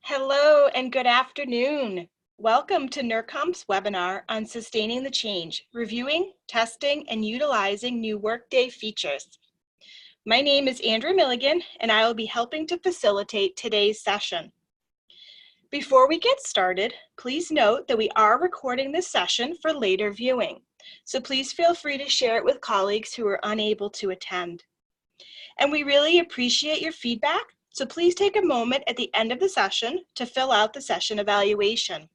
Hello and good afternoon. Welcome to NERCOM's webinar on Sustaining the Change, Reviewing, Testing, and Utilizing New Workday Features. My name is Andrew Milligan, and I will be helping to facilitate today's session. Before we get started, please note that we are recording this session for later viewing, so please feel free to share it with colleagues who are unable to attend. And we really appreciate your feedback, so please take a moment at the end of the session to fill out the session evaluation.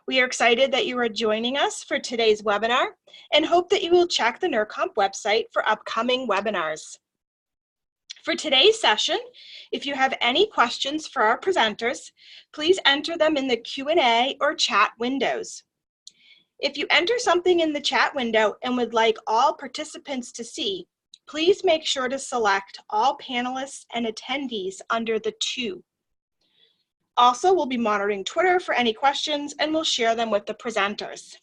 We are excited that you are joining us for today's webinar and hope that you will check the NERCOM website for upcoming webinars. For today's session, if you have any questions for our presenters, please enter them in the Q&A or chat windows. If you enter something in the chat window and would like all participants to see, please make sure to select all panelists and attendees under the "to." Also, we'll be monitoring Twitter for any questions and we'll share them with the presenters.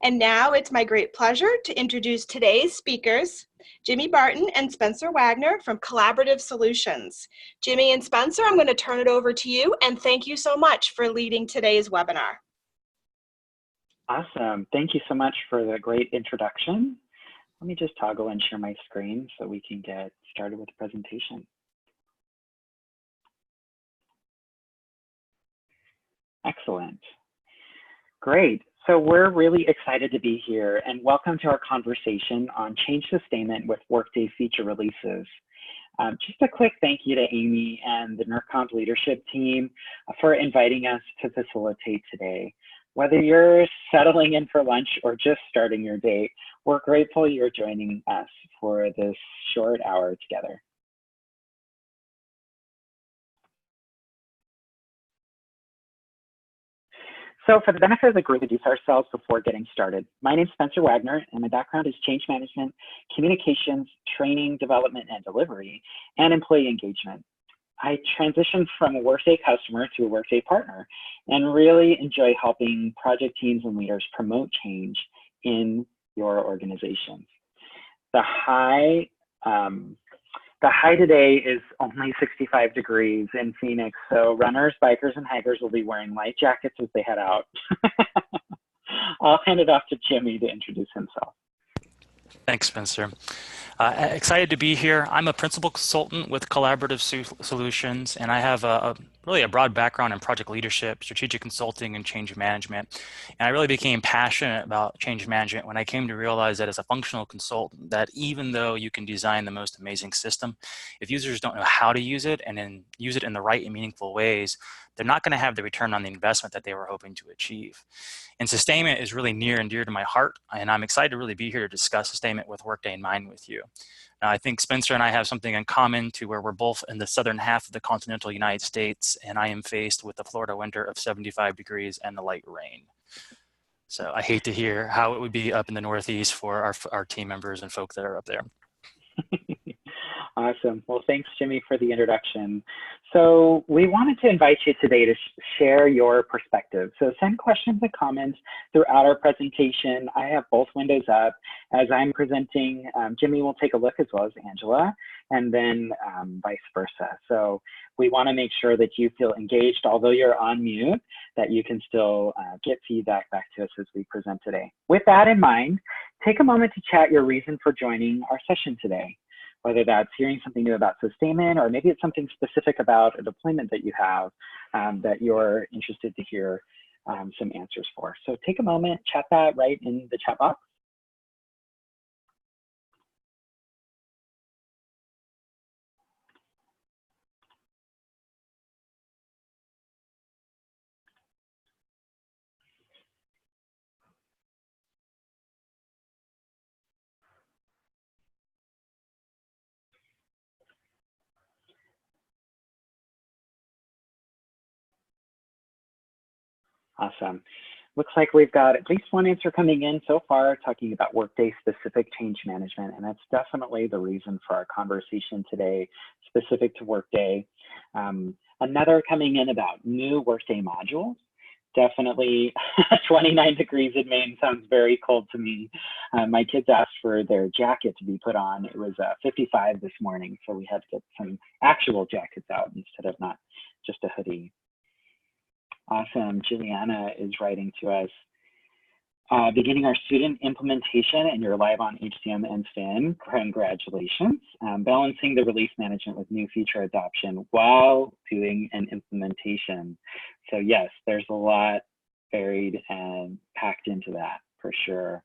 And now it's my great pleasure to introduce today's speakers, Jimmy Barton and Spencer Wagner from Collaborative Solutions. Jimmy and Spencer, I'm going to turn it over to you, and thank you so much for leading today's webinar. Awesome. Thank you so much for the great introduction. Let me just toggle and share my screen so we can get started with the presentation. Excellent. Great. So we're really excited to be here, and welcome to our conversation on change sustainment with Workday feature releases. Just a quick thank you to Amy and the NERCOM leadership team for inviting us to facilitate today. Whether you're settling in for lunch or just starting your day, we're grateful you're joining us for this short hour together. So for the benefit of the group, introduce ourselves before getting started. My name is Spencer Wagner, and my background is change management, communications, training, development, and delivery, and employee engagement. I transitioned from a Workday customer to a Workday partner and really enjoy helping project teams and leaders promote change in your organizations. The high today is only 65 degrees in Phoenix, so runners, bikers, and hikers will be wearing light jackets as they head out. I'll hand it off to Jimmy to introduce himself. Thanks, Spencer. Excited to be here. I'm a principal consultant with Collaborative Solutions, and I have really a broad background in project leadership, strategic consulting, and change management. And I really became passionate about change management when I came to realize that as a functional consultant, that even though you can design the most amazing system, if users don't know how to use it and then use it in the right and meaningful ways, they're not going to have the return on the investment that they were hoping to achieve. And sustainment is really near and dear to my heart, and I'm excited to really be here to discuss sustainment with Workday in mind with you. Now, I think Spencer and I have something in common to where we're both in the southern half of the continental United States, and I am faced with the Florida winter of 75 degrees and the light rain. So I hate to hear how it would be up in the Northeast for our team members and folks that are up there. Awesome. Well, thanks, Jimmy, for the introduction. So we wanted to invite you today to share your perspective. So send questions and comments throughout our presentation. I have both windows up. As I'm presenting, Jimmy will take a look as well as Angela, and then vice versa. So we want to make sure that you feel engaged, although you're on mute, that you can still get feedback back to us as we present today. With that in mind, take a moment to chat your reason for joining our session today. Whether that's hearing something new about sustainment, or maybe it's something specific about a deployment that you have that you're interested to hear some answers for. So take a moment, chat that right in the chat box. Awesome. Looks like we've got at least one answer coming in so far talking about Workday specific change management, and that's definitely the reason for our conversation today, specific to Workday. Another coming in about new Workday modules. Definitely 29 degrees in Maine sounds very cold to me. My kids asked for their jacket to be put on. It was 55 this morning, so we had to get some actual jackets out instead of not just a hoodie. Awesome. Juliana is writing to us. Beginning our student implementation, and you're live on HCM and STEM. Congratulations. Balancing the release management with new feature adoption while doing an implementation. So yes, there's a lot buried and packed into that for sure.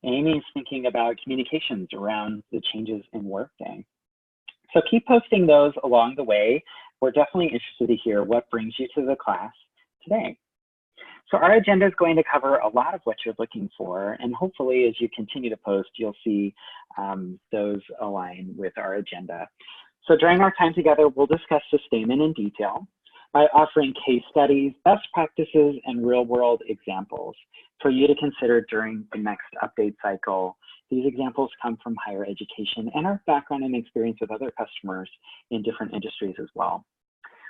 Amy's thinking about communications around the changes in Workday. So keep posting those along the way. We're definitely interested to hear what brings you to the class today. So our agenda is going to cover a lot of what you're looking for, and hopefully as you continue to post, you'll see those align with our agenda. So during our time together, we'll discuss sustainment in detail by offering case studies, best practices, and real-world examples for you to consider during the next update cycle. These examples come from higher education and our background and experience with other customers in different industries as well.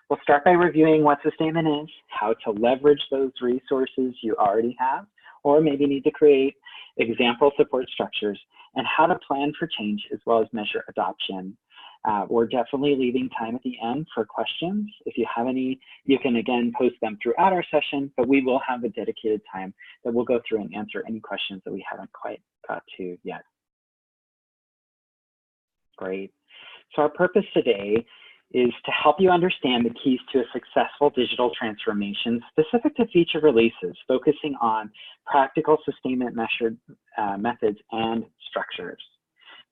We'll start by reviewing what Sustainment is, how to leverage those resources you already have, or maybe need to create example support structures, and how to plan for change as well as measure adoption. We're definitely leaving time at the end for questions. If you have any, you can again post them throughout our session, but we will have a dedicated time that we'll go through and answer any questions that we haven't quite got to yet. Great. So our purpose today is to help you understand the keys to a successful digital transformation specific to feature releases, focusing on practical sustainment measured methods and structures.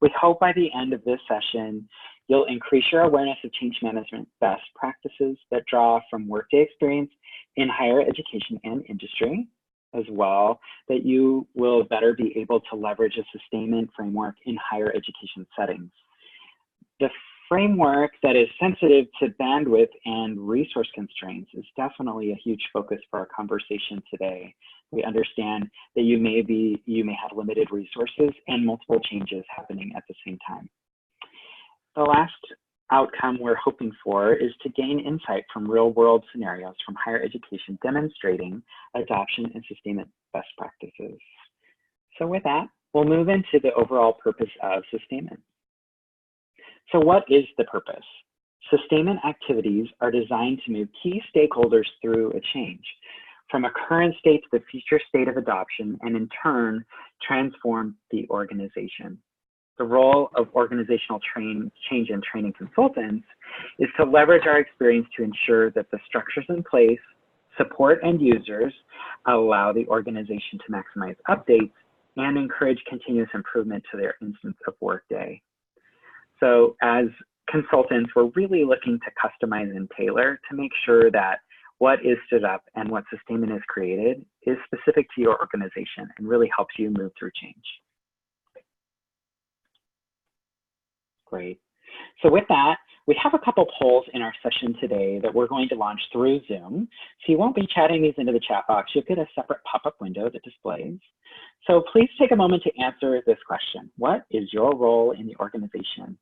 We hope by the end of this session, you'll increase your awareness of change management best practices that draw from Workday experience in higher education and industry, as well, that you will better be able to leverage a sustainment framework in higher education settings. The framework that is sensitive to bandwidth and resource constraints is definitely a huge focus for our conversation today. We understand that you may have limited resources and multiple changes happening at the same time. The last outcome we're hoping for is to gain insight from real-world scenarios from higher education demonstrating adoption and sustainment best practices. So with that, we'll move into the overall purpose of sustainment. So what is the purpose? Sustainment activities are designed to move key stakeholders through a change from a current state to the future state of adoption, and in turn, transform the organization. The role of organizational change and training consultants is to leverage our experience to ensure that the structures in place support end users, allow the organization to maximize updates, and encourage continuous improvement to their instance of Workday. So as consultants, we're really looking to customize and tailor to make sure that what is stood up and what Sustainment is created is specific to your organization and really helps you move through change. Great. So with that, we have a couple polls in our session today that we're going to launch through Zoom. So you won't be chatting these into the chat box. You'll get a separate pop-up window that displays. So please take a moment to answer this question. What is your role in the organization?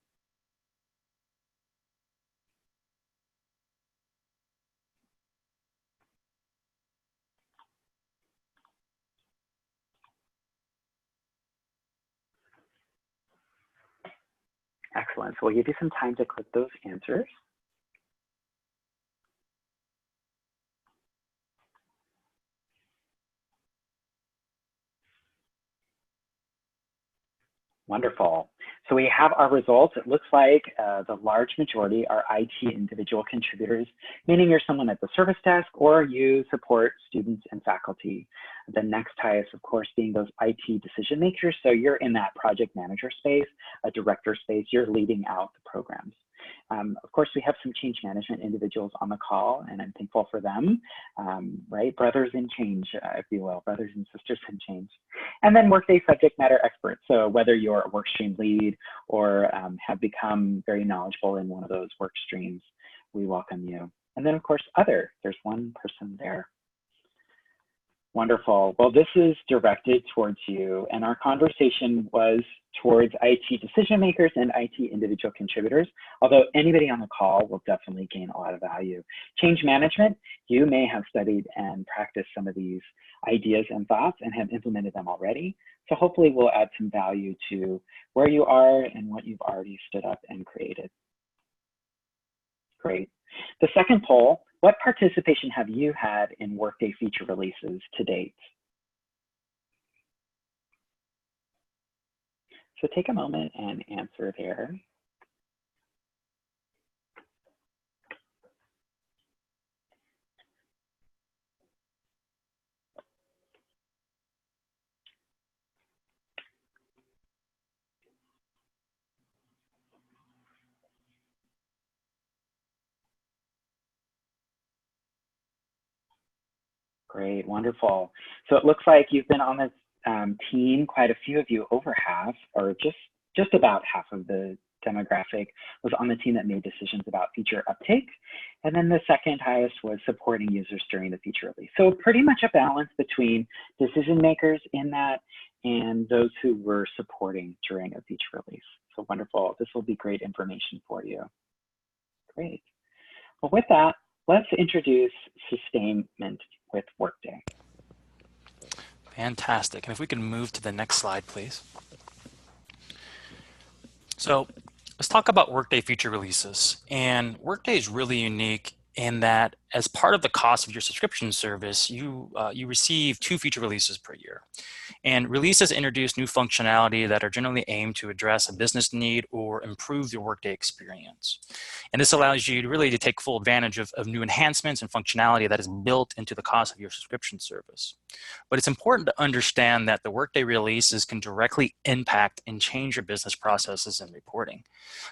Excellent. So we'll give you some time to click those answers. Wonderful. So we have our results. It looks like the large majority are IT individual contributors, meaning you're someone at the service desk or you support students and faculty. The next highest, of course, being those IT decision makers. So you're in that project manager space, a director space, you're leading out the programs. Of course, we have some change management individuals on the call, and I'm thankful for them, right? Brothers in change, if you will, brothers and sisters in change. And then Workday subject matter experts. So whether you're a work stream lead or have become very knowledgeable in one of those work streams, we welcome you. And then, of course, other, there's one person there. Wonderful. Well, this is directed towards you, and our conversation was towards IT decision makers and IT individual contributors, although anybody on the call will definitely gain a lot of value. Change management, you may have studied and practiced some of these ideas and thoughts and have implemented them already. So hopefully we'll add some value to where you are and what you've already stood up and created. Great. The second poll, what participation have you had in Workday feature releases to date? So take a moment and answer there. Great, wonderful. So it looks like you've been on this team, quite a few of you, over half, or just about half of the demographic was on the team that made decisions about feature uptake. And then the second highest was supporting users during the feature release. So pretty much a balance between decision makers in that and those who were supporting during a feature release. So wonderful. This will be great information for you. Great. Well, with that, let's introduce Sustainment with Workday. Fantastic. And if we can move to the next slide, please. So let's talk about Workday feature releases. And Workday is really unique in that as part of the cost of your subscription service, you receive 2 feature releases per year. And releases introduce new functionality that are generally aimed to address a business need or improve your Workday experience. And this allows you to really take full advantage of new enhancements and functionality that is built into the cost of your subscription service. But it's important to understand that the Workday releases can directly impact and change your business processes and reporting.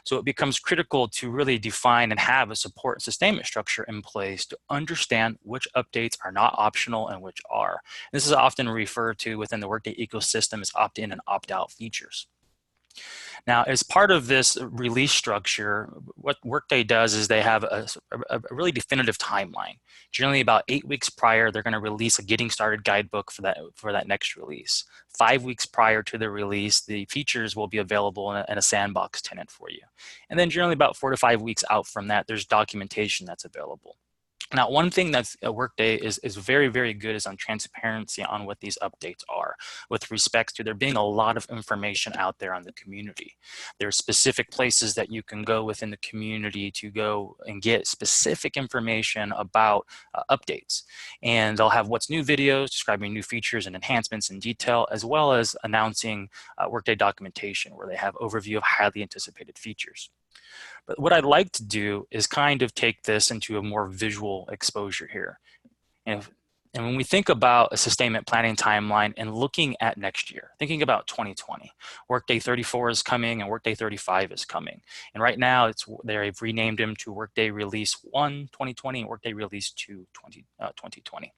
So it becomes critical to really define and have a support and sustainment structure in place to understand which updates are not optional and which are. This is often referred to within the Workday ecosystem as opt-in and opt-out features. Now, as part of this release structure, what Workday does is they have a really definitive timeline. Generally about 8 weeks prior, they're going to release a getting started guidebook for that next release. 5 weeks prior to the release, the features will be available in a sandbox tenant for you. And then generally about 4 to 5 weeks out from that, there's documentation that's available. Now, one thing that Workday is very, very good is on transparency on what these updates are with respect to there being a lot of information out there on the community. There are specific places that you can go within the community to go and get specific information about updates. And they'll have what's new videos describing new features and enhancements in detail, as well as announcing Workday documentation where they have overview of highly anticipated features. But what I'd like to do is kind of take this into a more visual exposure here. And when we think about a sustainment planning timeline and looking at next year, thinking about 2020, Workday 34 is coming and Workday 35 is coming. And right now they've renamed them to Workday Release 1 2020 and Workday Release 2 2020.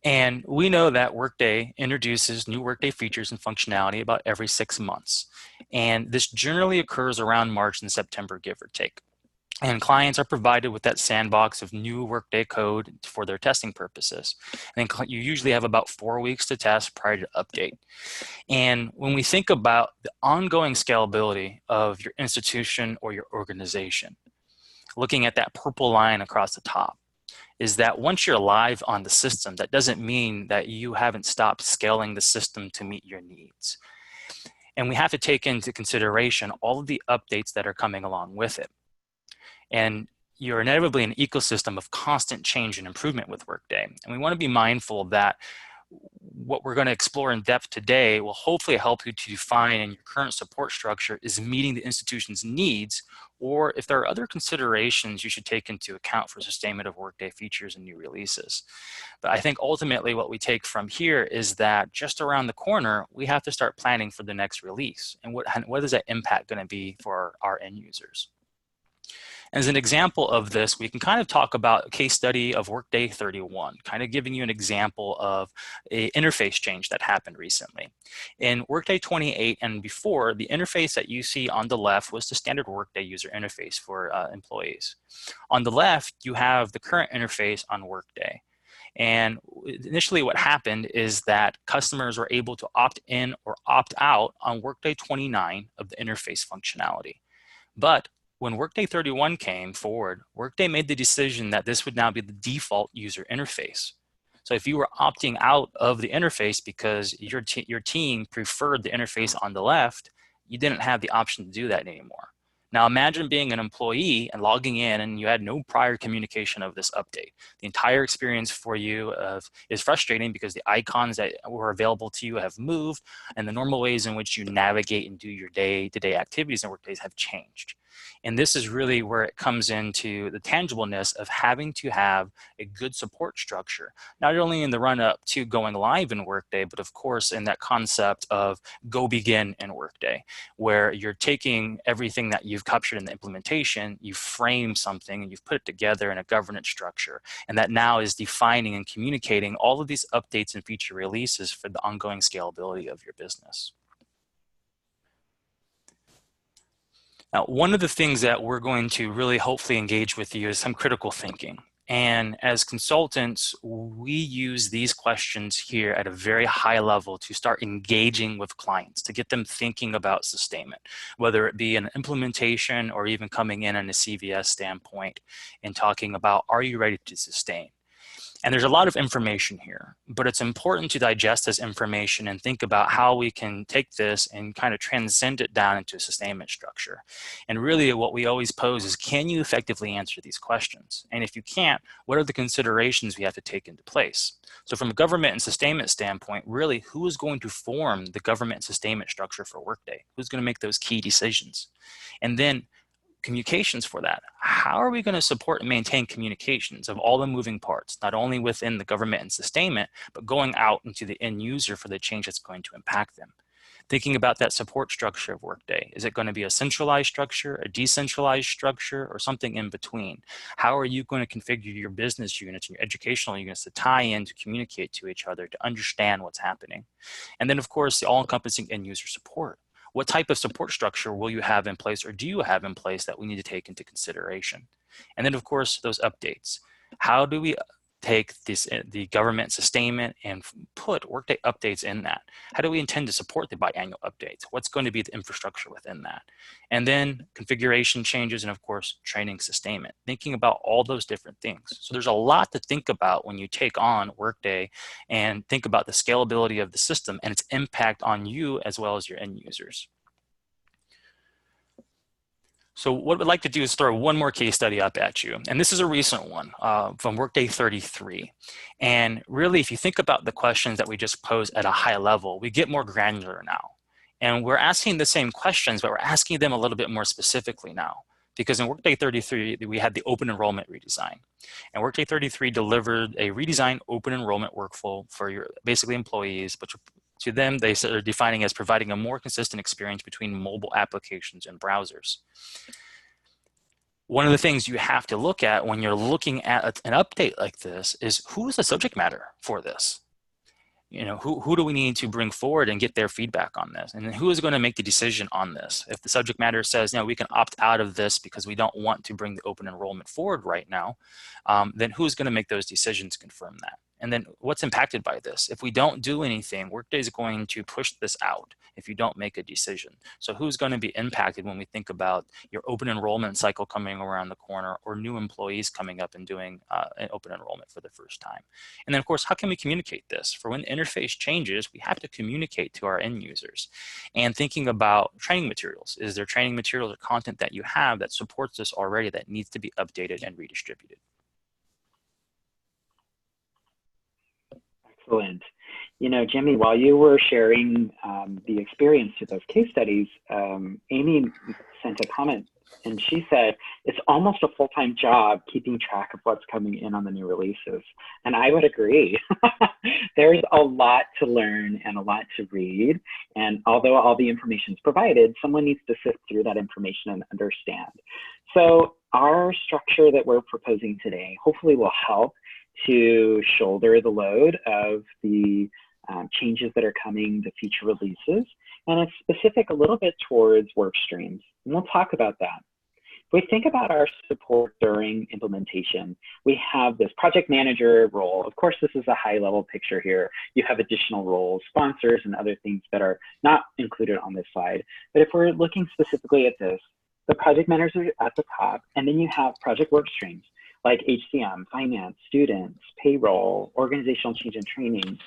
And we know that Workday introduces new Workday features and functionality about every 6 months. And this generally occurs around March and September, give or take. And clients are provided with that sandbox of new Workday code for their testing purposes. And you usually have about 4 weeks to test prior to update. And when we think about the ongoing scalability of your institution or your organization, looking at that purple line across the top, is that once you're live on the system, that doesn't mean that you haven't stopped scaling the system to meet your needs. And we have to take into consideration all of the updates that are coming along with it. And you're inevitably an ecosystem of constant change and improvement with Workday. And we want to be mindful that what we're going to explore in depth today will hopefully help you to define in your current support structure is meeting the institution's needs, or if there are other considerations you should take into account for sustainment of Workday features and new releases. But I think ultimately what we take from here is that just around the corner, we have to start planning for the next release. And what is that impact going to be for our end users? As an example of this, we can kind of talk about a case study of Workday 31, kind of giving you an example of an interface change that happened recently. In Workday 28 and before, the interface that you see on the left was the standard Workday user interface for employees. On the left, you have the current interface on Workday. And initially what happened is that customers were able to opt in or opt out on Workday 29 of the interface functionality. But when Workday 31 came forward, Workday made the decision that this would now be the default user interface. So if you were opting out of the interface because your team preferred the interface on the left, you didn't have the option to do that anymore. Now imagine being an employee and logging in and you had no prior communication of this update. The entire experience for you is frustrating because the icons that were available to you have moved and the normal ways in which you navigate and do your day-to-day activities and workdays have changed. And this is really where it comes into the tangibleness of having to have a good support structure, not only in the run-up to going live in Workday, but of course in that concept of go begin in Workday, where you're taking everything that you've captured in the implementation, you frame something, and you've put it together in a governance structure, and that now is defining and communicating all of these updates and feature releases for the ongoing scalability of your business. Now, one of the things that we're going to really hopefully engage with you is some critical thinking. And as consultants, we use these questions here at a very high level to start engaging with clients, to get them thinking about sustainment, whether it be an implementation or even coming in on a CVS standpoint and talking about, are you ready to sustain? And there's a lot of information here, but it's important to digest this information and think about how we can take this and kind of transcend it down into a sustainment structure. And really what we always pose is, can you effectively answer these questions? And if you can't, what are the considerations we have to take into place? So from a government and sustainment standpoint, really, who is going to form the government and sustainment structure for Workday? Who's going to make those key decisions? And then communications for that. How are we going to support and maintain communications of all the moving parts, not only within the government and sustainment, but going out into the end user for the change that's going to impact them? Thinking about that support structure of Workday. Is it going to be a centralized structure, a decentralized structure, or something in between? How are you going to configure your business units and your educational units to tie in, to communicate to each other, to understand what's happening? And then, of course, the all-encompassing end user support. What type of support structure will you have in place, or do you have in place, that we need to take into consideration? And then, of course, those updates. How do we take the government sustainment and put Workday updates in that? How do we intend to support the biannual updates? What's going to be the infrastructure within that? And then configuration changes and, of course, training sustainment, thinking about all those different things. So there's a lot to think about when you take on Workday and think about the scalability of the system and its impact on you as well as your end users. So what we'd like to do is throw one more case study up at you. And this is a recent one from Workday 33. And really, if you think about the questions that we just posed at a high level, we get more granular now. And we're asking the same questions, but we're asking them a little bit more specifically now. Because in Workday 33, we had the open enrollment redesign. And Workday 33 delivered a redesigned open enrollment workflow for your basically employees, but to them, they are defining as providing a more consistent experience between mobile applications and browsers. One of the things you have to look at when you're looking at an update like this is, who is the subject matter for this? You know, who do we need to bring forward and get their feedback on this? And then who is going to make the decision on this? If the subject matter says, no, we can opt out of this because we don't want to bring the open enrollment forward right now, then who's going to make those decisions to confirm that? And then what's impacted by this? If we don't do anything, Workday is going to push this out if you don't make a decision. So who's going to be impacted when we think about your open enrollment cycle coming around the corner, or new employees coming up and doing an open enrollment for the first time? And then, of course, how can we communicate this? For when the interface changes, we have to communicate to our end users. And thinking about training materials. Is there training materials or content that you have that supports this already that needs to be updated and redistributed? Excellent. You know, Jimmy, while you were sharing the experience to those case studies, Amy sent a comment and she said, it's almost a full-time job keeping track of what's coming in on the new releases. And I would agree. There's a lot to learn and a lot to read. And although all the information is provided, someone needs to sift through that information and understand. So our structure that we're proposing today hopefully will help to shoulder the load of the changes that are coming, the feature releases, and it's specific a little bit towards work streams. And we'll talk about that. If we think about our support during implementation, we have this project manager role. Of course, this is a high level picture here. You have additional roles, sponsors, and other things that are not included on this slide. But if we're looking specifically at this, the project manager is at the top, and then you have project work streams like HCM, finance, students, payroll, organizational change and training.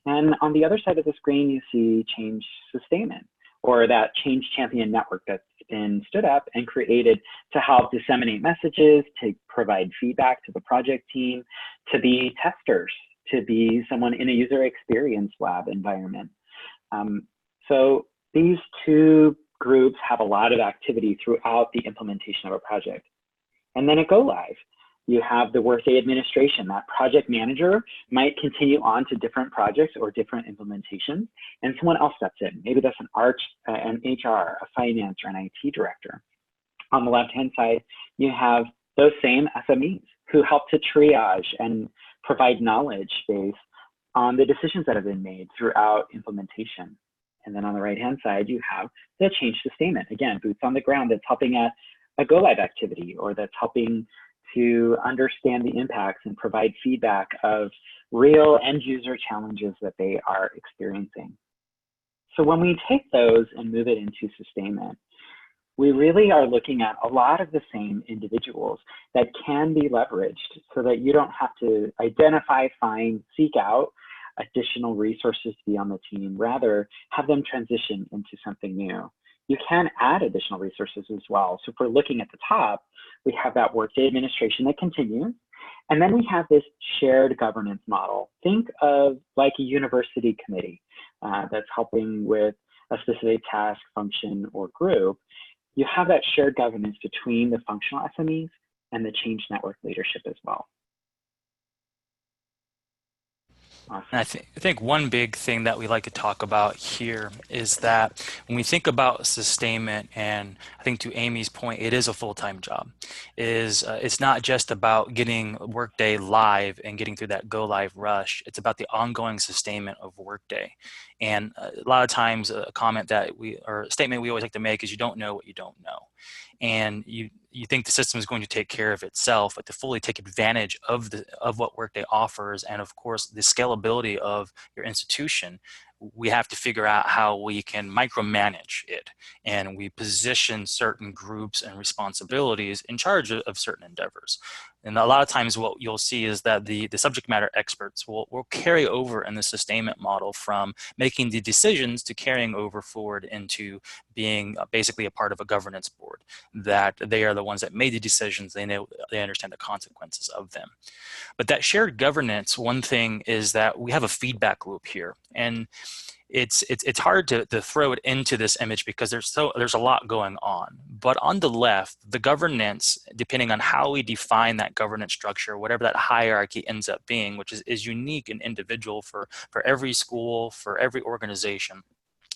And on the other side of the screen, you see change sustainment, or that change champion network that's been stood up and created to help disseminate messages, to provide feedback to the project team, to be testers, to be someone in a user experience lab environment. So these two groups have a lot of activity throughout the implementation of a project. And then at go live, you have the Workday administration. That project manager might continue on to different projects or different implementations, and someone else steps in. Maybe that's an HR, a finance, or an IT director. On the left-hand side, you have those same SMEs who help to triage and provide knowledge base on the decisions that have been made throughout implementation. And then on the right-hand side, you have the change sustainment. Again, boots on the ground that's helping at a go-live activity, or that's helping to understand the impacts and provide feedback of real end-user challenges that they are experiencing. So when we take those and move it into sustainment, we really are looking at a lot of the same individuals that can be leveraged so that you don't have to identify, find, seek out additional resources to be on the team, rather have them transition into something new. You can add additional resources as well. So if we're looking at the top, we have that Workday administration that continues. And then we have this shared governance model. Think of like a university committee that's helping with a specific task, function, or group. You have that shared governance between the functional SMEs and the change network leadership as well. Awesome. And I think one big thing that we like to talk about here is that when we think about sustainment, and I think to Amy's point, it is a full-time job. It's not just about getting Workday live and getting through that go live rush. It's about the ongoing sustainment of Workday. And a lot of times a comment that or a statement we always like to make is you don't know what you don't know. And you think the system is going to take care of itself, but to fully take advantage of what Workday offers, and of course the scalability of your institution, we have to figure out how we can micromanage it, and we position certain groups and responsibilities in charge of certain endeavors. And a lot of times what you'll see is that the subject matter experts will carry over in the sustainment model from making the decisions to carrying over forward into being basically a part of a governance board, that they are the ones that made the decisions. They know, they understand the consequences of them. But that shared governance, one thing is that we have a feedback loop here, and it's hard to throw it into this image because there's a lot going on. But on the left, the governance, depending on how we define that governance structure, whatever that hierarchy ends up being, which is unique and individual for every school, for every organization,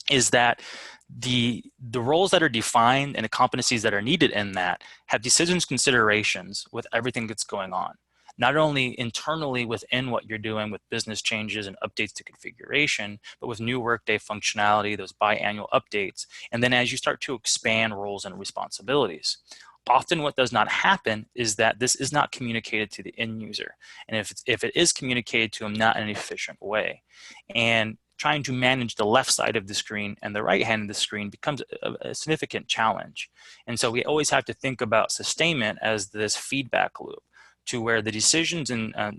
is that the roles that are defined and the competencies that are needed in that have decisions considerations with everything that's going on. Not only internally within what you're doing with business changes and updates to configuration, but with new Workday functionality, those biannual updates, and then as you start to expand roles and responsibilities. Often what does not happen is that this is not communicated to the end user. And if it is communicated to them, not in an efficient way. And trying to manage the left side of the screen and the right hand of the screen becomes a significant challenge. And so we always have to think about sustainment as this feedback loop, to where the decisions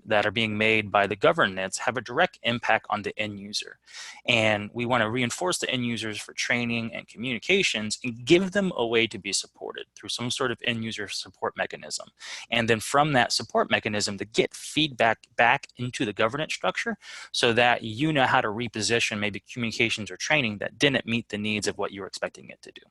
that are being made by the governance have a direct impact on the end user. And we want to reinforce the end users for training and communications and give them a way to be supported through some sort of end user support mechanism. And then from that support mechanism to get feedback back into the governance structure so that you know how to reposition maybe communications or training that didn't meet the needs of what you were expecting it to do.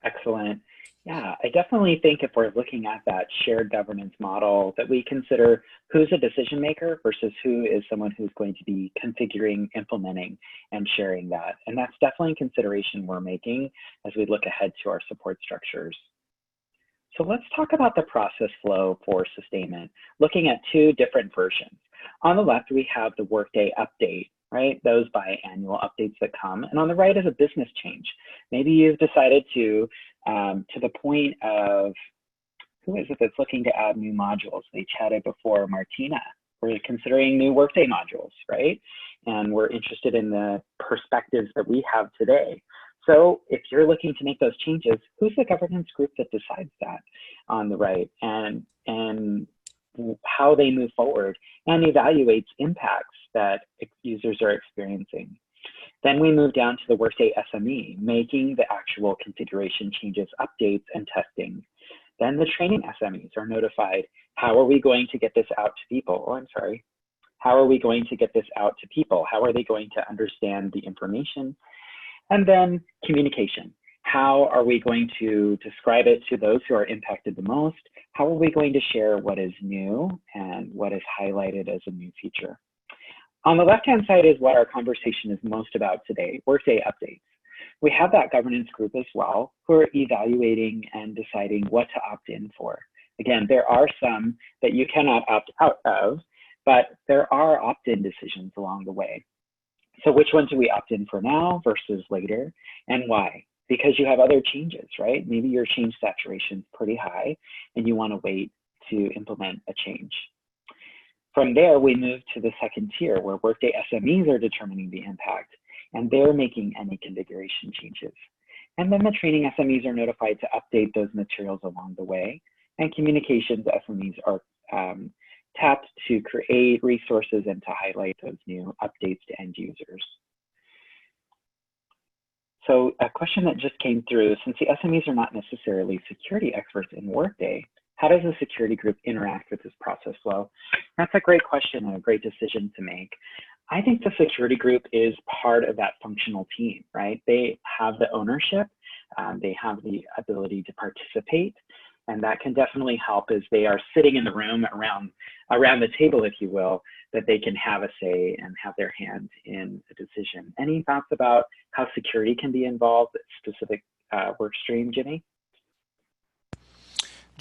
Excellent. Yeah, I definitely think if we're looking at that shared governance model, that we consider who's a decision maker versus who is someone who's going to be configuring, implementing, and sharing that. And that's definitely a consideration we're making as we look ahead to our support structures. So let's talk about the process flow for sustainment, looking at two different versions. On the left, we have the Workday update, right? Those biannual updates that come. And on the right is a business change. Maybe you've decided to the point of, who is it that's looking to add new modules? They chatted before, Martina. We're considering new Workday modules, right? And we're interested in the perspectives that we have today. So if you're looking to make those changes, who's the governance group that decides that on the right, and how they move forward and evaluates impacts that users are experiencing? Then we move down to the Workday SME, making the actual configuration changes, updates, and testing. Then the training SMEs are notified. How are we going to get this out to people? Oh, I'm sorry. How are we going to get this out to people? How are they going to understand the information? And then communication. How are we going to describe it to those who are impacted the most? How are we going to share what is new and what is highlighted as a new feature? On the left-hand side is what our conversation is most about today, Workday updates. We have that governance group as well, who are evaluating and deciding what to opt in for. Again, there are some that you cannot opt out of, but there are opt-in decisions along the way. So which ones do we opt in for now versus later, and why? Because you have other changes, right? Maybe your change saturation is pretty high and you want to wait to implement a change. From there, we move to the second tier where Workday SMEs are determining the impact and they're making any configuration changes. And then the training SMEs are notified to update those materials along the way, and communications SMEs are tapped to create resources and to highlight those new updates to end users. So a question that just came through, since the SMEs are not necessarily security experts in Workday, how does the security group interact with this process flow? That's a great question and a great decision to make. I think the security group is part of that functional team, right? They have the ownership, they have the ability to participate, and that can definitely help as they are sitting in the room around the table, if you will, that they can have a say and have their hand in a decision. Any thoughts about how security can be involved, specific work stream, Jimmy?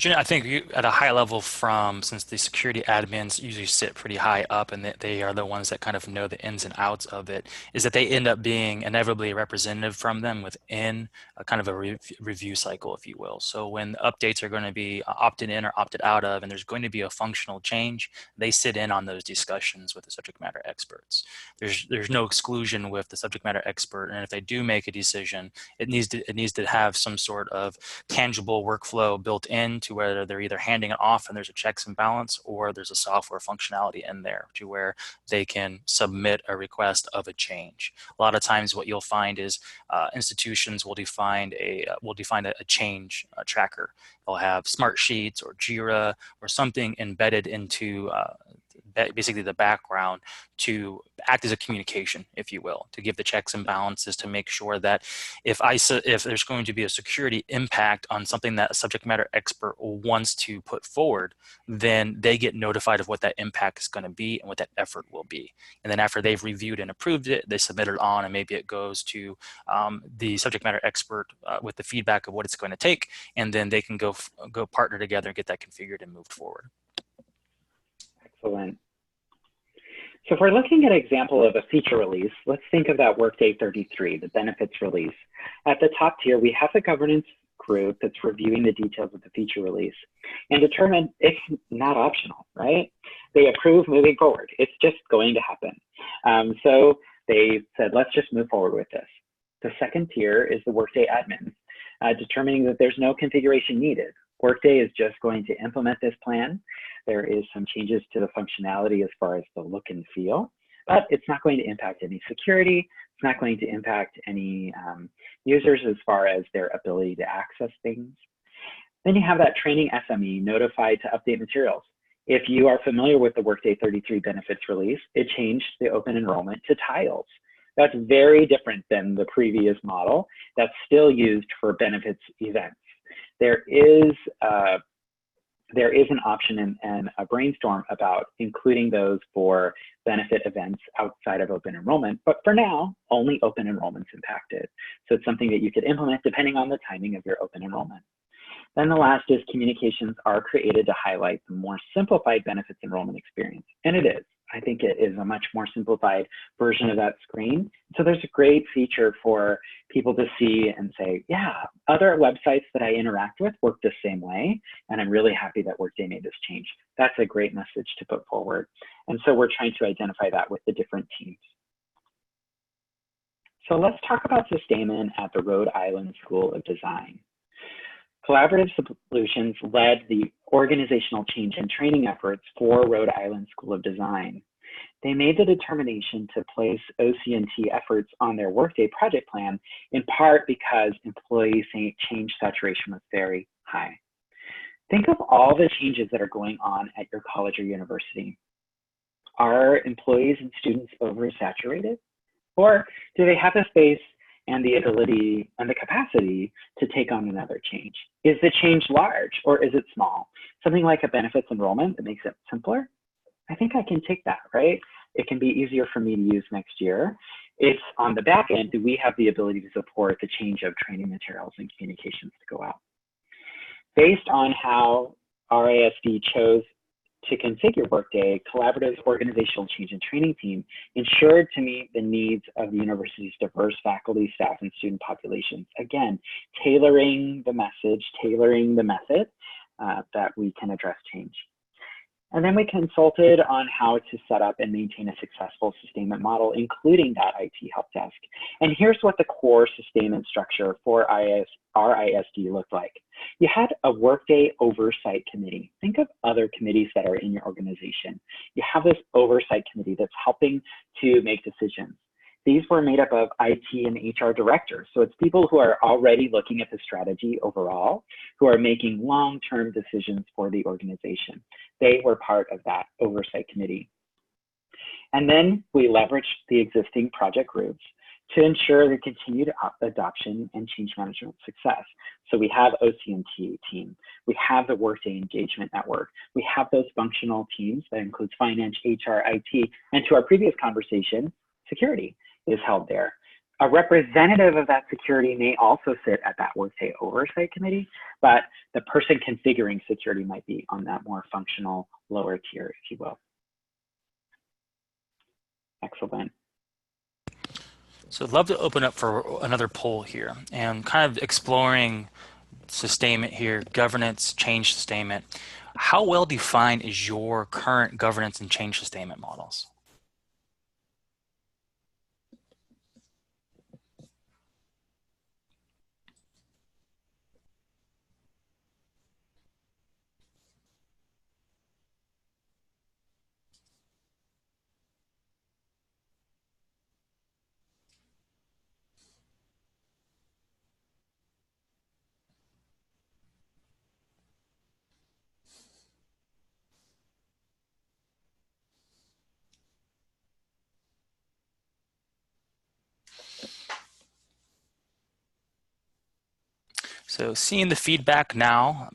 I think at a high level since the security admins usually sit pretty high up and they are the ones that kind of know the ins and outs of it, is that they end up being inevitably a representative from them within a kind of a review cycle, if you will. So when updates are going to be opted in or opted out of, and there's going to be a functional change, they sit in on those discussions with the subject matter experts. There's no exclusion with the subject matter expert, and if they do make a decision, it needs to have some sort of tangible workflow built in to where they're either handing it off and there's a checks and balance, or there's a software functionality in there to where they can submit a request of a change. A lot of times what you'll find is institutions will define a change tracker. They'll have Smart Sheets or Jira or something embedded into basically the background to act as a communication, if you will, to give the checks and balances, to make sure that if there's going to be a security impact on something that a subject matter expert wants to put forward, then they get notified of what that impact is going to be and what that effort will be. And then after they've reviewed and approved it, they submit it on, and maybe it goes to the subject matter expert with the feedback of what it's going to take, and then they can go partner together and get that configured and moved forward. Excellent. So if we're looking at an example of a feature release, let's think of that Workday 33, the benefits release. At the top tier, we have the governance group that's reviewing the details of the feature release and determine it's not optional, right? They approve moving forward. It's just going to happen. So they said, let's just move forward with this. The second tier is the Workday admin, determining that there's no configuration needed. Workday is just going to implement this plan. There is some changes to the functionality as far as the look and feel, but it's not going to impact any security. It's not going to impact any users as far as their ability to access things. Then you have that training SME notified to update materials. If you are familiar with the Workday 33 benefits release, it changed the open enrollment to tiles. That's very different than the previous model that's still used for benefits events. There is an option and a brainstorm about including those for benefit events outside of open enrollment, but for now, only open enrollment's impacted. So it's something that you could implement depending on the timing of your open enrollment. Then the last is communications are created to highlight the more simplified benefits enrollment experience, and it is. I think it is a much more simplified version of that screen. So there's a great feature for people to see and say, yeah, other websites that I interact with work the same way, and I'm really happy that Workday made this change. That's a great message to put forward. And so we're trying to identify that with the different teams. So let's talk about sustainment at the Rhode Island School of Design. Collaborative Solutions led the organizational change and training efforts for Rhode Island School of Design. They made the determination to place OC&T efforts on their Workday project plan, in part because employee change saturation was very high. Think of all the changes that are going on at your college or university. Are employees and students oversaturated? Or do they have the space and the ability and the capacity to take on another change? Is the change large or is it small? Something like a benefits enrollment that makes it simpler? I think I can take that, right? It can be easier for me to use next year. It's on the back end, do we have the ability to support the change of training materials and communications to go out? Based on how RISD chose to configure Workday, Collaborative's organizational change and training team ensured to meet the needs of the university's diverse faculty, staff, and student populations. Again, tailoring the message, tailoring the method that we can address change. And then we consulted on how to set up and maintain a successful sustainment model, including that IT help desk. And here's what the core sustainment structure for RISD looked like. You had a Workday oversight committee. Think of other committees that are in your organization. You have this oversight committee that's helping to make decisions. These were made up of IT and HR directors. So it's people who are already looking at the strategy overall, who are making long-term decisions for the organization. They were part of that oversight committee. And then we leveraged the existing project groups to ensure the continued adoption and change management success. So we have OC&T team, we have the Workday Engagement Network, we have those functional teams that includes finance, HR, IT, and to our previous conversation, security is held there. A representative of that security may also sit at that Workday Oversight Committee, but the person configuring security might be on that more functional lower tier, if you will. Excellent. So I'd love to open up for another poll here and kind of exploring sustainment here, governance, change sustainment. How well defined is your current governance and change sustainment models? So seeing the feedback now,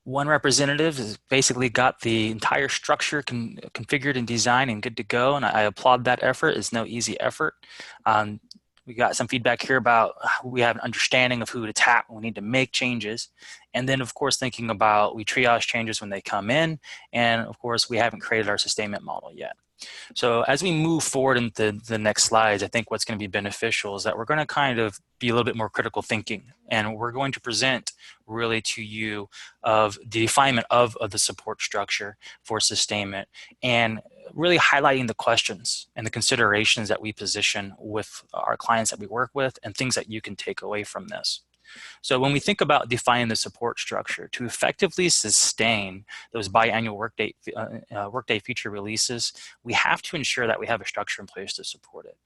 one representative has basically got the entire structure configured and designed and good to go, and I applaud that effort. It's no easy effort. We got some feedback here about we have an understanding of who to tap when we need to make changes. And then, of course, thinking about we triage changes when they come in. And, of course, we haven't created our sustainment model yet. So as we move forward into the next slides, I think what's going to be beneficial is that we're going to kind of be a little bit more critical thinking, and we're going to present really to you of the refinement of the support structure for sustainment and really highlighting the questions and the considerations that we position with our clients that we work with and things that you can take away from this. So when we think about defining the support structure to effectively sustain those biannual Workday feature releases, we have to ensure that we have a structure in place to support it.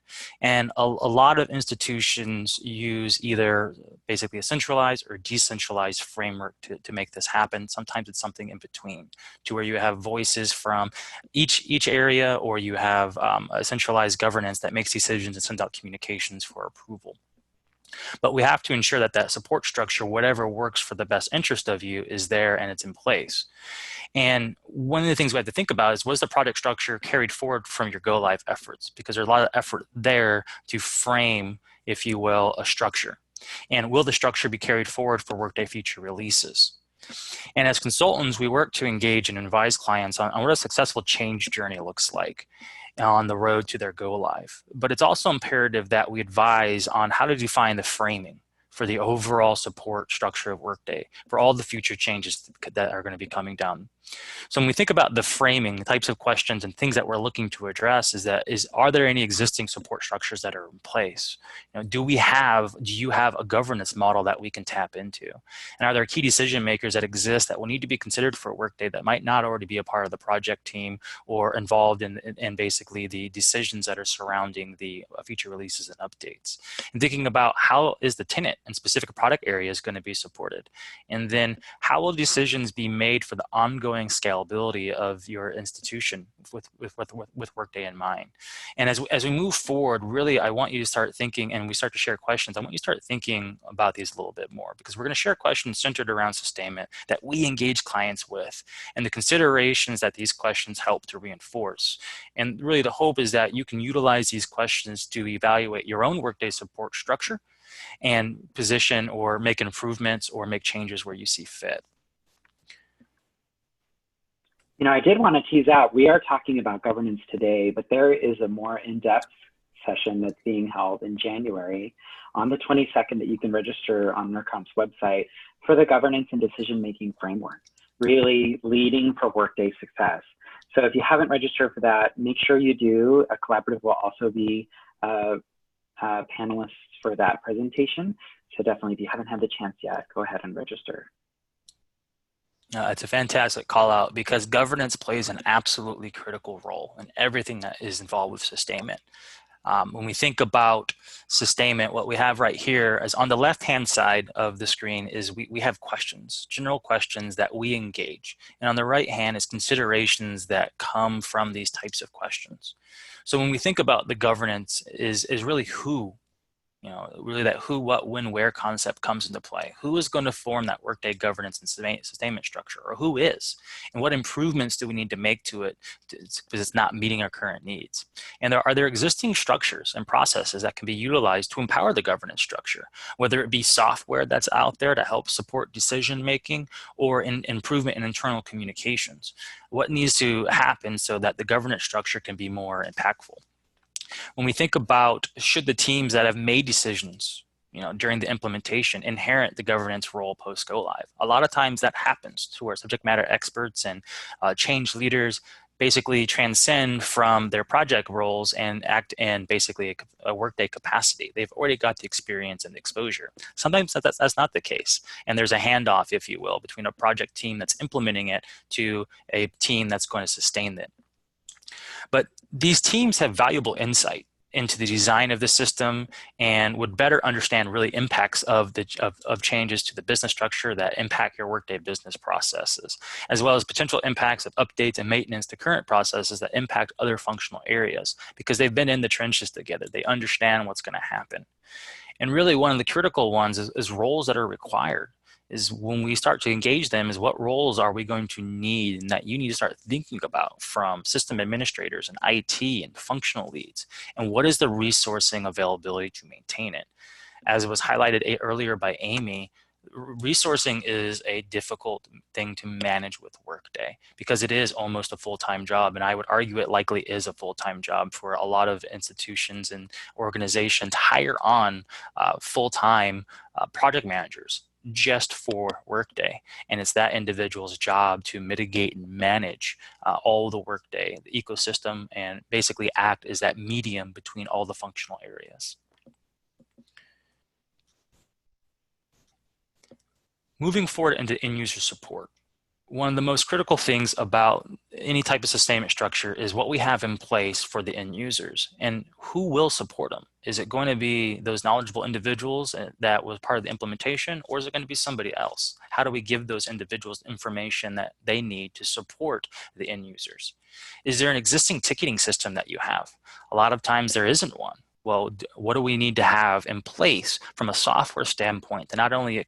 And a lot of institutions use either basically a centralized or decentralized framework to make this happen. Sometimes it's something in between, to where you have voices from each area, or you have a centralized governance that makes decisions and sends out communications for approval. But we have to ensure that that support structure, whatever works for the best interest of you, is there and it's in place. And one of the things we have to think about is, was the project structure carried forward from your go live efforts? Because there's a lot of effort there to frame, if you will, a structure. And will the structure be carried forward for Workday future releases? And as consultants, we work to engage and advise clients on what a successful change journey looks like on the road to their go live. But it's also imperative that we advise on how to define the framing for the overall support structure of Workday for all the future changes that are going to be coming down. So when we think about the framing, the types of questions and things that we're looking to address are there any existing support structures that are in place? Do you have a governance model that we can tap into? And are there key decision makers that exist that will need to be considered for Workday that might not already be a part of the project team or involved in basically the decisions that are surrounding the feature releases and updates? And thinking about how is the tenant and specific product areas going to be supported? And then how will decisions be made for the ongoing scalability of your institution with Workday in mind? And as we move forward, really, I want you to start thinking, and we start to share questions, I want you to start thinking about these a little bit more, because we're going to share questions centered around sustainment that we engage clients with, and the considerations that these questions help to reinforce. And really, the hope is that you can utilize these questions to evaluate your own Workday support structure and position or make improvements or make changes where you see fit. I did want to tease out, we are talking about governance today, but there is a more in-depth session that's being held in January on the 22nd that you can register on NERCOM's website for the governance and decision-making framework, really leading for Workday success. So if you haven't registered for that, make sure you do. A collaborative will also be panelists for that presentation. So definitely, if you haven't had the chance yet, go ahead and register. It's a fantastic call out, because governance plays an absolutely critical role in everything that is involved with sustainment. When we think about sustainment, what we have right here is on the left-hand side of the screen is we have questions, general questions that we engage. And on the right hand is considerations that come from these types of questions. So when we think about the governance is really who, really that who, what, when, where concept comes into play. Who is going to form that Workday governance and sustainment structure, or who is? And what improvements do we need to make to it because it's not meeting our current needs? And are there existing structures and processes that can be utilized to empower the governance structure, whether it be software that's out there to help support decision making or improvement in internal communications? What needs to happen so that the governance structure can be more impactful? When we think about, should the teams that have made decisions during the implementation inherit the governance role post go live? A lot of times that happens to where subject matter experts and change leaders basically transcend from their project roles and act in basically a Workday capacity. They've already got the experience and the exposure. Sometimes that's not the case. And there's a handoff, if you will, between a project team that's implementing it to a team that's going to sustain it. But these teams have valuable insight into the design of the system and would better understand really impacts of changes to the business structure that impact your Workday business processes, as well as potential impacts of updates and maintenance to current processes that impact other functional areas, because they've been in the trenches together. They understand what's going to happen. And really one of the critical ones is roles that are required. Is when we start to engage them is what roles are we going to need and that you need to start thinking about, from system administrators and IT and functional leads, and what is the resourcing availability to maintain it. As it was highlighted earlier by Amy, resourcing is a difficult thing to manage with Workday because it is almost a full-time job, and I would argue it likely is a full-time job for a lot of institutions and organizations hire on full-time project managers just for Workday. And it's that individual's job to mitigate and manage all the Workday, the ecosystem, and basically act as that medium between all the functional areas. Moving forward into end-user support. One of the most critical things about any type of sustainment structure is what we have in place for the end users and who will support them. Is it going to be those knowledgeable individuals that was part of the implementation, or is it going to be somebody else? How do we give those individuals information that they need to support the end users? Is there an existing ticketing system that you have? A lot of times there isn't one. Well, what do we need to have in place from a software standpoint to not only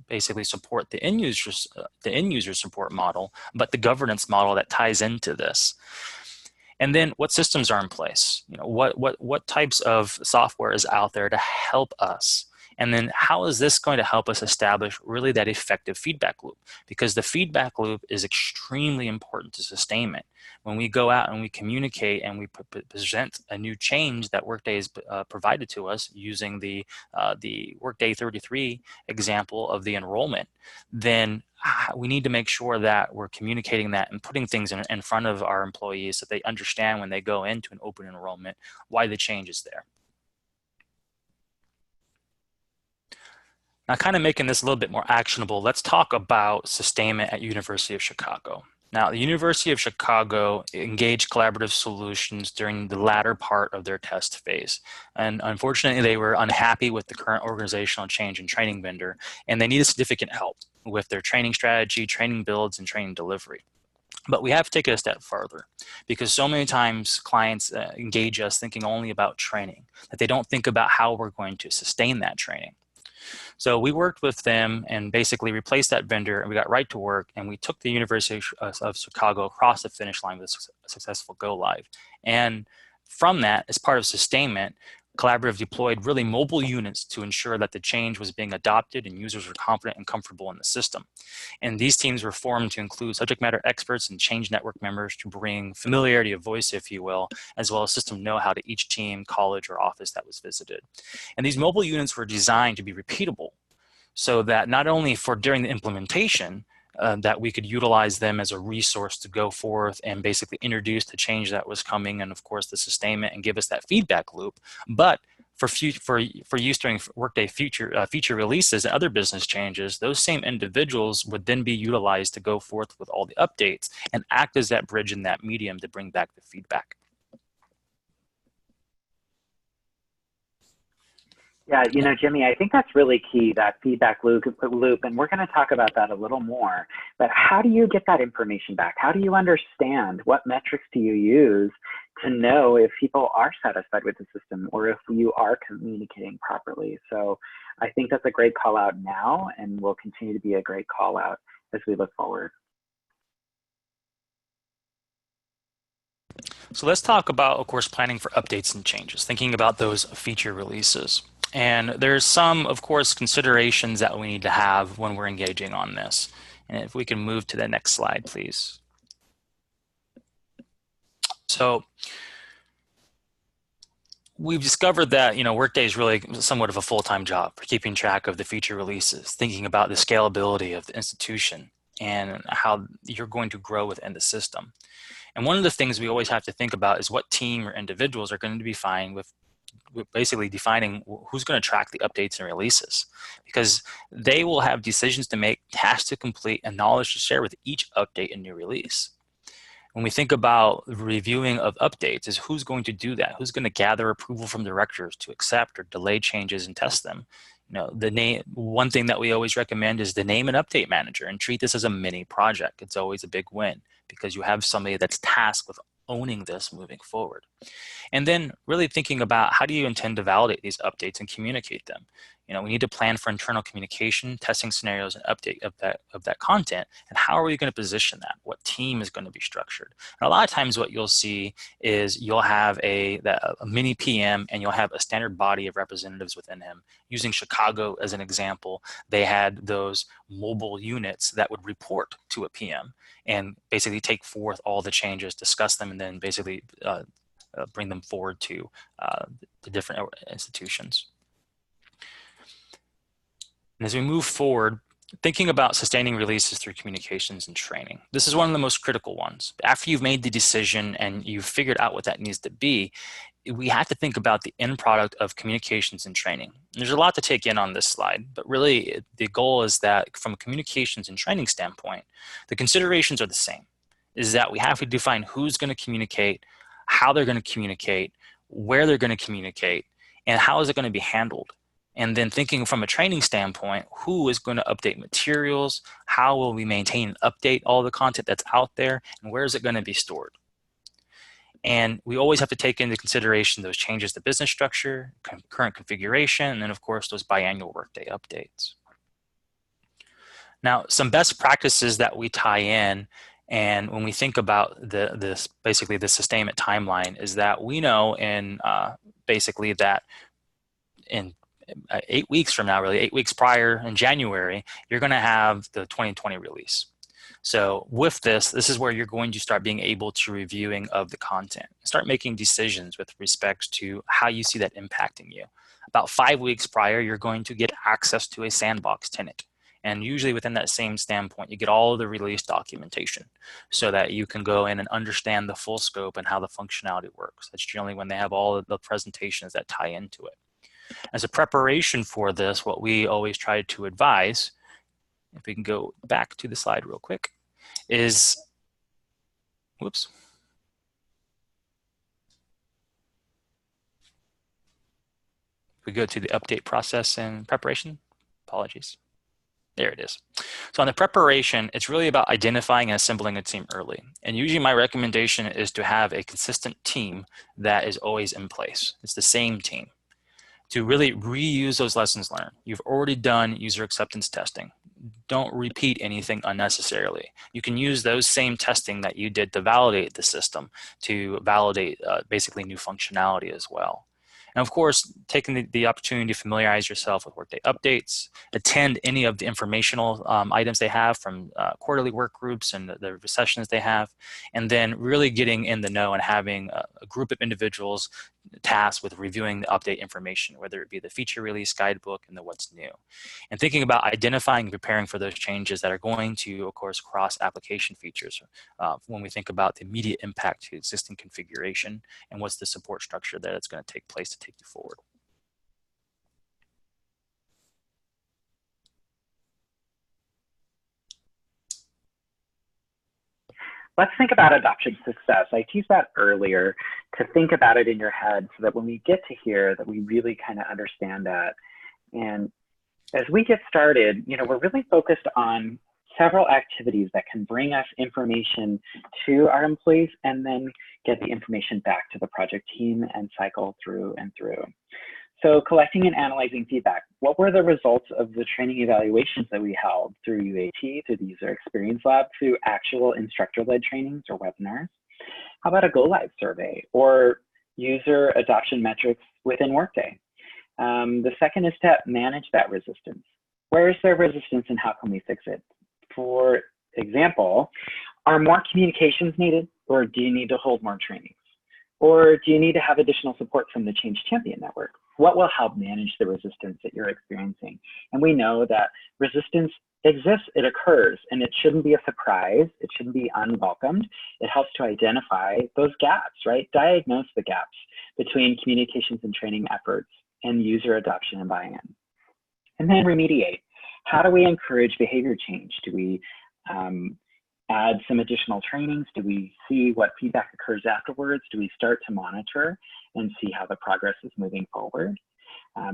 basically support the end user support model, but the governance model that ties into this? And then what systems are in place? What types of software is out there to help us? And then how is this going to help us establish really that effective feedback loop? Because the feedback loop is extremely important to sustainment. When we go out and we communicate and we present a new change that Workday has provided to us using the Workday 33 example of the enrollment, then we need to make sure that we're communicating that and putting things in front of our employees so that they understand when they go into an open enrollment why the change is there. Now, kind of making this a little bit more actionable, let's talk about sustainment at University of Chicago. Now, the University of Chicago engaged collaborative solutions during the latter part of their test phase. And unfortunately, they were unhappy with the current organizational change and training vendor, and they needed significant help with their training strategy, training builds, and training delivery. But we have to take it a step further, because so many times clients engage us thinking only about training, that they don't think about how we're going to sustain that training. So we worked with them and basically replaced that vendor, and we got right to work, and we took the University of Chicago across the finish line with a successful go live. And from that, as part of sustainment, Collaborative deployed really mobile units to ensure that the change was being adopted and users were confident and comfortable in the system. And these teams were formed to include subject matter experts and change network members to bring familiarity of voice, if you will, as well as system know-how to each team, college, or office that was visited. And these mobile units were designed to be repeatable so that not only for during the implementation, that we could utilize them as a resource to go forth and basically introduce the change that was coming, and of course the sustainment, and give us that feedback loop. But for use during Workday feature releases and other business changes, those same individuals would then be utilized to go forth with all the updates and act as that bridge in that medium to bring back the feedback. Yeah, you know, Jimmy, I think that's really key, that feedback loop, and we're going to talk about that a little more. But how do you get that information back? How do you understand? What metrics do you use to know if people are satisfied with the system or if you are communicating properly? So I think that's a great call out now, and will continue to be a great call out as we look forward. So let's talk about, of course, planning for updates and changes, thinking about those feature releases. And there's some, of course, considerations that we need to have when we're engaging on this. And if we can move to the next slide, please. So we've discovered that, you know, Workday is really somewhat of a full-time job for keeping track of the feature releases, thinking about the scalability of the institution and how you're going to grow within the system. And one of the things we always have to think about is what team or individuals are going to be fine with basically defining who's going to track the updates and releases, because they will have decisions to make, tasks to complete, and knowledge to share with each update and new release. When we think about reviewing of updates, is who's going to do that? Who's going to gather approval from directors to accept or delay changes and test them? You know, one thing that we always recommend is the name an update manager and treat this as a mini project. It's always a big win because you have somebody that's tasked with owning this moving forward. And then really thinking about how do you intend to validate these updates and communicate them. You know, we need to plan for internal communication, testing scenarios, and update of that content. And how are we going to position that? What team is going to be structured? And a lot of times what you'll see is you'll have a mini PM, and you'll have a standard body of representatives within him. Using Chicago as an example, they had those mobile units that would report to a PM and basically take forth all the changes, discuss them, and then basically bring them forward to the different institutions. And as we move forward, thinking about sustaining releases through communications and training. This is one of the most critical ones. After you've made the decision and you've figured out what that needs to be, we have to think about the end product of communications and training. And there's a lot to take in on this slide, but really the goal is that from a communications and training standpoint, the considerations are the same, is that we have to define who's going to communicate, how they're going to communicate, where they're going to communicate, and how is it going to be handled. And then thinking from a training standpoint, who is going to update materials, how will we maintain and update all the content that's out there, and where is it going to be stored? And we always have to take into consideration those changes to business structure, current configuration, and then of course those biannual Workday updates. Now, some best practices that we tie in, and when we think about basically the sustainment timeline, is that we know in basically that in 8 weeks from now, really 8 weeks prior in January, you're going to have the 2020 release. So with this is where you're going to start being able to reviewing of the content, start making decisions with respect to how you see that impacting you. About 5 weeks prior, you're going to get access to a sandbox tenant. And usually within that same standpoint, you get all of the release documentation so that you can go in and understand the full scope and how the functionality works. That's generally when they have all of the presentations that tie into it. As a preparation for this, what we always try to advise, if we can go back to the slide real quick, is, whoops. We go to the update process and preparation. Apologies. There it is. So on the preparation, it's really about identifying and assembling a team early. And usually my recommendation is to have a consistent team that is always in place. It's the same team. To really reuse those lessons learned. You've already done user acceptance testing. Don't repeat anything unnecessarily. You can use those same testing that you did to validate the system to validate basically new functionality as well. And of course, taking the opportunity to familiarize yourself with Workday updates, attend any of the informational items they have from quarterly work groups and the sessions they have, and then really getting in the know and having a group of individuals tasked with reviewing the update information, whether it be the feature release guidebook and the what's new. And thinking about identifying and preparing for those changes that are going to, of course, cross application features when we think about the immediate impact to existing configuration and what's the support structure that it's going to take place to take you forward. Let's think about adoption success. I teased that earlier, to think about it in your head so that when we get to here, that we really kind of understand that. And as we get started, we're really focused on several activities that can bring us information to our employees and then get the information back to the project team and cycle through and through. So collecting and analyzing feedback. What were the results of the training evaluations that we held through UAT, through the User Experience Lab, through actual instructor-led trainings or webinars? How about a go-live survey or user adoption metrics within Workday? The second is to manage that resistance. Where is there resistance and how can we fix it? For example, are more communications needed, or do you need to hold more trainings? Or do you need to have additional support from the Change Champion Network? What will help manage the resistance that you're experiencing? And we know that resistance exists, it occurs, and it shouldn't be a surprise. It shouldn't be unwelcomed. It helps to identify those gaps, right? Diagnose the gaps between communications and training efforts and user adoption and buy-in. And then remediate. How do we encourage behavior change? Do we add some additional trainings? Do we see what feedback occurs afterwards? Do we start to monitor and see how the progress is moving forward?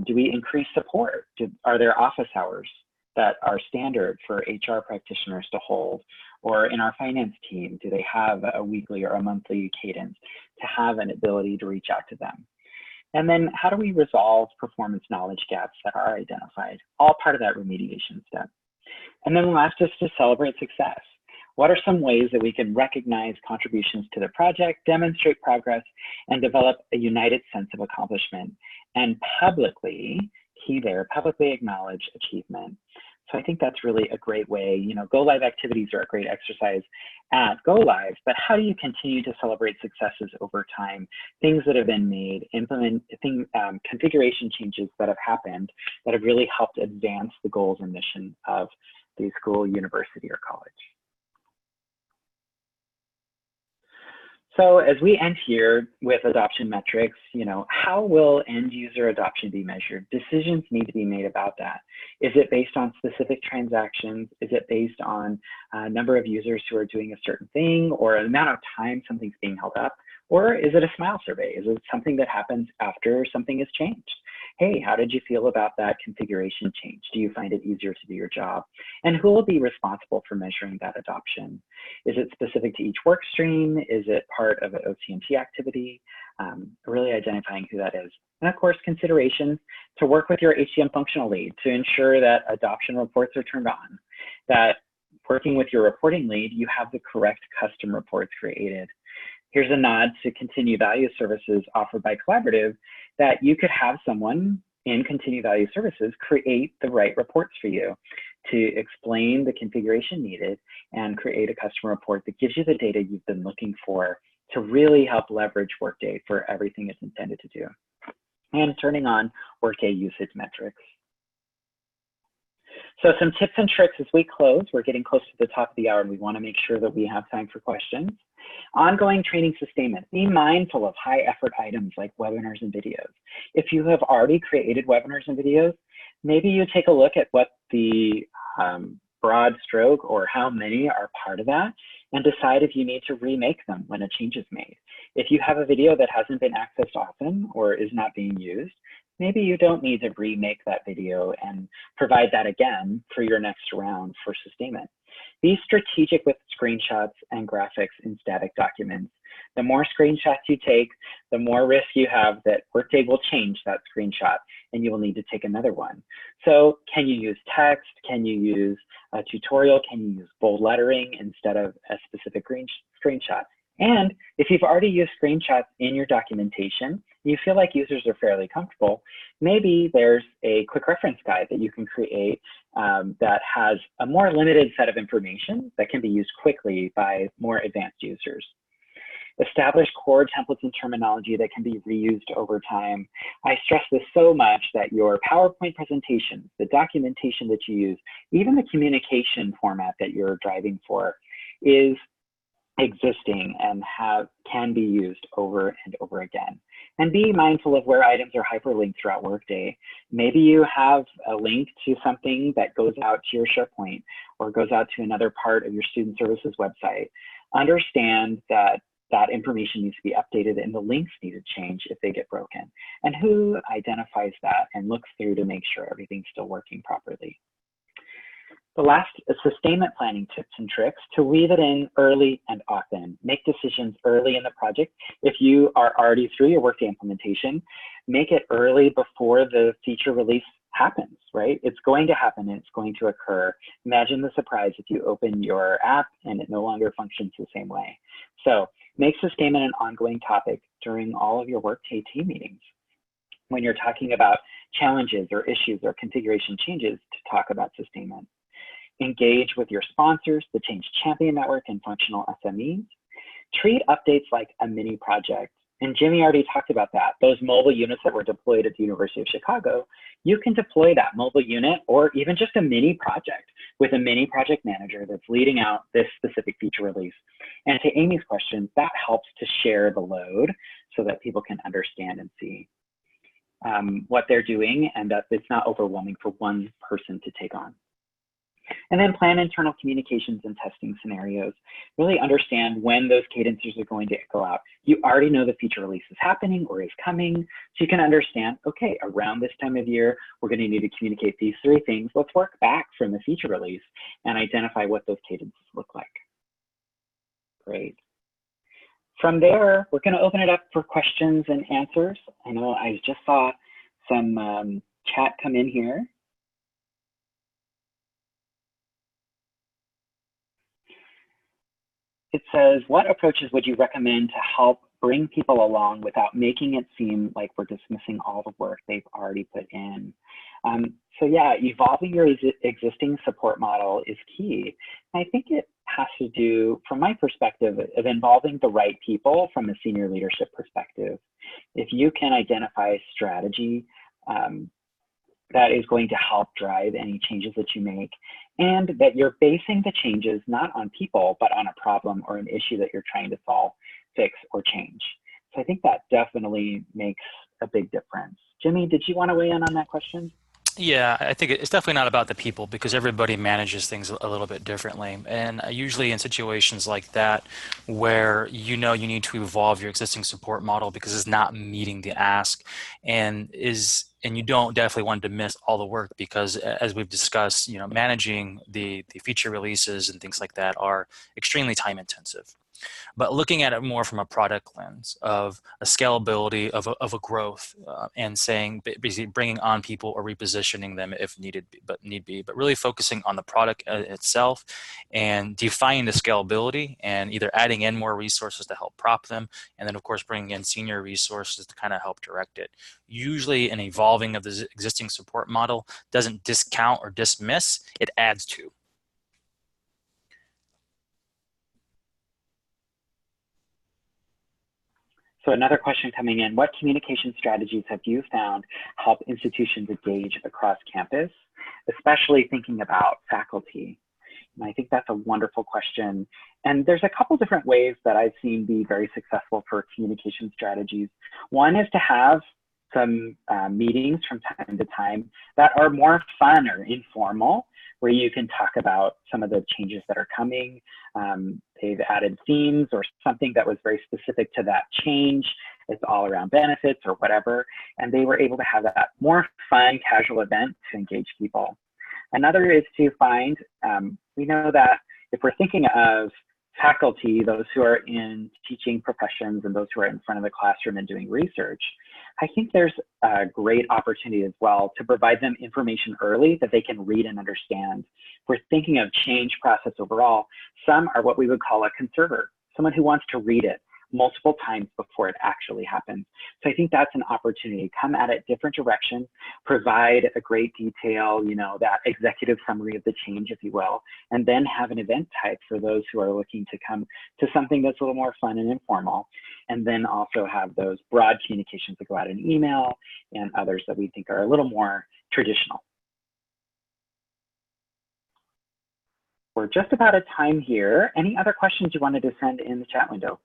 Do we increase support? Are there office hours that are standard for HR practitioners to hold? Or in our finance team, do they have a weekly or a monthly cadence to have an ability to reach out to them? And then how do we resolve performance knowledge gaps that are identified? All part of that remediation step. And then last is to celebrate success. What are some ways that we can recognize contributions to the project, demonstrate progress, and develop a united sense of accomplishment, and publicly, key there, publicly acknowledge achievement? So I think that's really a great way. Go live activities are a great exercise at go live, but how do you continue to celebrate successes over time? Things that have been made, configuration changes that have happened that have really helped advance the goals and mission of the school, university, or college. So as we end here with adoption metrics, how will end user adoption be measured? Decisions need to be made about that. Is it based on specific transactions? Is it based on a number of users who are doing a certain thing, or the amount of time something's being held up? Or is it a smile survey? Is it something that happens after something has changed? Hey, how did you feel about that configuration change? Do you find it easier to do your job? And who will be responsible for measuring that adoption? Is it specific to each work stream? Is it part of an OC&T activity? Really identifying who that is. And of course, consideration to work with your HCM functional lead to ensure that adoption reports are turned on, that working with your reporting lead, you have the correct custom reports created. Here's a nod to continue value services offered by Collaborative, that you could have someone in continued value services create the right reports for you to explain the configuration needed and create a customer report that gives you the data you've been looking for to really help leverage Workday for everything it's intended to do. And turning on Workday usage metrics. So some tips and tricks as we close. We're getting close to the top of the hour and we want to make sure that we have time for questions. Ongoing training sustainment. Be mindful of high effort items like webinars and videos. If you have already created webinars and videos, maybe you take a look at what the broad stroke or how many are part of that and decide if you need to remake them when a change is made. If you have a video that hasn't been accessed often or is not being used, maybe you don't need to remake that video and provide that again for your next round for sustainment. Be strategic with screenshots and graphics in static documents. The more screenshots you take, the more risk you have that Workday will change that screenshot and you will need to take another one. So can you use text? Can you use a tutorial? Can you use bold lettering instead of a specific screenshot? And if you've already used screenshots in your documentation, you feel like users are fairly comfortable, maybe there's a quick reference guide that you can create that has a more limited set of information that can be used quickly by more advanced users. Establish core templates and terminology that can be reused over time. I stress this so much that your PowerPoint presentations, the documentation that you use, even the communication format that you're driving for is existing and can be used over and over again. And be mindful of where items are hyperlinked throughout Workday. Maybe you have a link to something that goes out to your SharePoint or goes out to another part of your student services website. Understand that that information needs to be updated and the links need to change if they get broken. And who identifies that and looks through to make sure everything's still working properly. The last is sustainment planning tips and tricks to weave it in early and often. Make decisions early in the project. If you are already through your Workday implementation, make it early before the feature release happens, right? It's going to happen and it's going to occur. Imagine the surprise if you open your app and it no longer functions the same way. So make sustainment an ongoing topic during all of your Workday team meetings. When you're talking about challenges or issues or configuration changes, to talk about sustainment. Engage with your sponsors, the Change Champion Network, and functional SMEs. Treat updates like a mini project. And Jimmy already talked about that. Those mobile units that were deployed at the University of Chicago, you can deploy that mobile unit or even just a mini project with a mini project manager that's leading out this specific feature release. And to Amy's question, that helps to share the load so that people can understand and see what they're doing and that it's not overwhelming for one person to take on. And then plan internal communications and testing scenarios. Really understand when those cadences are going to go out. You already know the feature release is happening or is coming, so you can understand, okay, around this time of year, we're going to need to communicate these three things. Let's work back from the feature release and identify what those cadences look like. Great. From there, we're going to open it up for questions and answers. I know I just saw some chat come in here. It says, what approaches would you recommend to help bring people along without making it seem like we're dismissing all the work they've already put in? So yeah, evolving your existing support model is key. I think it has to do, from my perspective, of involving the right people from a senior leadership perspective. If you can identify a strategy that is going to help drive any changes that you make, and that you're basing the changes not on people, but on a problem or an issue that you're trying to solve, fix, or change. So I think that definitely makes a big difference. Jimmy, did you want to weigh in on that question? Yeah, I think it's definitely not about the people because everybody manages things a little bit differently. And usually in situations like that, where you know you need to evolve your existing support model because it's not meeting the ask, and you don't definitely want to miss all the work because, as we've discussed, managing the feature releases and things like that are extremely time intensive. but looking at it more from a product lens of a scalability of a growth, and saying basically bringing on people or repositioning them if needed, but really focusing on the product itself and defining the scalability and either adding in more resources to help prop them, and then of course bringing in senior resources to kind of help direct it. Usually an evolving of the existing support model doesn't discount or dismiss, it adds to. So another question coming in, what communication strategies have you found help institutions engage across campus, especially thinking about faculty? And I think that's a wonderful question. And there's a couple different ways that I've seen be very successful for communication strategies. One is to have some meetings from time to time that are more fun or informal, where you can talk about some of the changes that are coming. They've added themes or something that was very specific to that change. It's all around benefits or whatever. And they were able to have that more fun, casual event to engage people. Another is to find, we know that if we're thinking of faculty, those who are in teaching professions and those who are in front of the classroom and doing research, I think there's a great opportunity as well to provide them information early that they can read and understand. If we're thinking of change process overall, some are what we would call a conserver, someone who wants to read it multiple times before it actually happens. So I think that's an opportunity. Come at it different directions, provide a great detail, you know, that executive summary of the change, if you will, and then have an event type for those who are looking to come to something that's a little more fun and informal. And then also have those broad communications that go out in email and others that we think are a little more traditional. We're just about at time here. Any other questions you wanted to send in the chat window?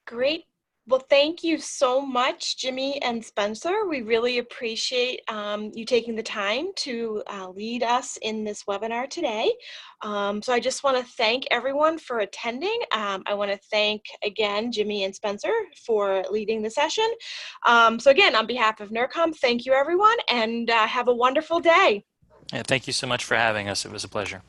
Great. Well, thank you so much, Jimmy and Spencer. We really appreciate you taking the time to lead us in this webinar today. So I just want to thank everyone for attending. I want to thank, again, Jimmy and Spencer for leading the session. So again, on behalf of NERCOM, thank you, everyone, and have a wonderful day. Yeah, thank you so much for having us. It was a pleasure.